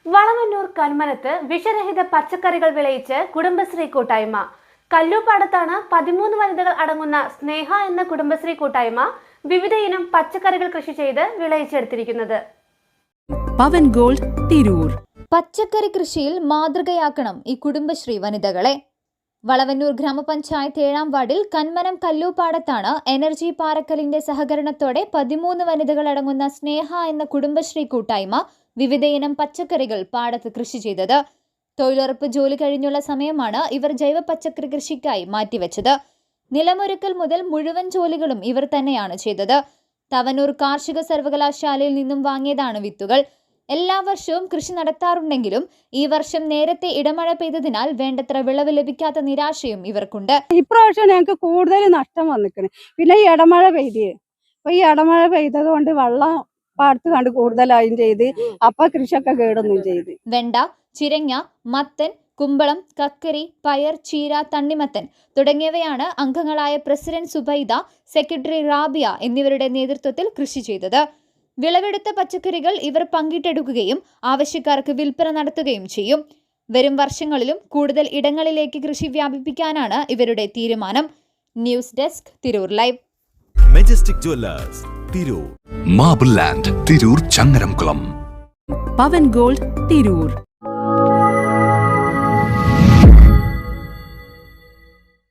വളവന്നൂർ കന്മനത്ത് വിഷരഹിത പച്ചക്കറികൾ വിളയിച്ച് കുടുംബശ്രീ കൂട്ടായ്മ. കല്ലൂപ്പാടത്താണ് 13 വനിതകൾ അടങ്ങുന്ന സ്നേഹ എന്ന കുടുംബശ്രീ കൂട്ടായ്മ വിവിധ ഇനം പച്ചക്കറികൾ കൃഷി ചെയ്ത് വിളയിച്ചെടുത്തിരിക്കുന്നത്. പവൻ ഗോൾഡ് തിരൂർ. പച്ചക്കറി കൃഷിയിൽ മാതൃകയാക്കണം ഈ കുടുംബശ്രീ വനിതകളെ. വളവന്നൂർ ഗ്രാമപഞ്ചായത്ത് 7-ാം വാർഡിൽ കന്മനം കല്ലൂപ്പാടത്താണ് എനർജി പാറക്കലിന്റെ സഹകരണത്തോടെ 13 വനിതകൾ അടങ്ങുന്ന സ്നേഹ എന്ന കുടുംബശ്രീ കൂട്ടായ്മ വിവിധ ഇനം പച്ചക്കറികൾ പാടത്ത് കൃഷി ചെയ്തത്. തൊഴിലുറപ്പ് ജോലി കഴിഞ്ഞുള്ള സമയമാണ് ഇവർ ജൈവ പച്ചക്കറി കൃഷിക്കായി മാറ്റിവെച്ചത്. നിലമൊരുക്കൽ മുതൽ മുഴുവൻ ജോലികളും ഇവർ തന്നെയാണ് ചെയ്തത്. തവനൂർ കാർഷിക സർവകലാശാലയിൽ നിന്നും വാങ്ങിയതാണ് വിത്തുകൾ. എല്ലാ വർഷവും കൃഷി നടത്താറുണ്ടെങ്കിലും ഈ വർഷം നേരത്തെ ഇടമഴ പെയ്തതിനാൽ വേണ്ടത്ര വിളവ് ലഭിക്കാത്ത നിരാശയും ഇവർക്കുണ്ട്. ഇപ്രാവശ്യം ഞങ്ങൾക്ക് കൂടുതൽ നഷ്ടം വന്നിക്കണ്. പിന്നെ ഈ ഇടമഴ പെയ്തേ, അപ്പൊ ഈ ഇടമഴ പെയ്തത് കൊണ്ട് വെള്ളം പാടത്ത് കണ്ട് കൂടുതലായും ചെയ്ത് അപ്പൊ കൃഷിയൊക്കെ കേടൊന്നും ചെയ്ത്. വെണ്ട, ചിരങ്ങ, മത്തൻ, കുമ്പളം, കക്കരി, പയർ, ചീര, തണ്ണിമത്തൻ തുടങ്ങിയവയാണ് അംഗങ്ങളായ പ്രസിഡന്റ് സുബൈദ, സെക്രട്ടറി റാബിയ എന്നിവരുടെ നേതൃത്വത്തിൽ കൃഷി ചെയ്തത്. വിളവെടുത്ത പച്ചക്കറികൾ ഇവർ പങ്കിട്ടെടുക്കുകയും ആവശ്യക്കാർക്ക് വിൽപ്പന നടത്തുകയും ചെയ്യും. വരും വർഷങ്ങളിലും കൂടുതൽ ഇടങ്ങളിലേക്ക് കൃഷി വ്യാപിപ്പിക്കാനാണ് ഇവരുടെ തീരുമാനം. News desk Tirur live. Majestic jewellers Tirur. Marble land Tirur Changaramkulam. Pavan gold Tirur.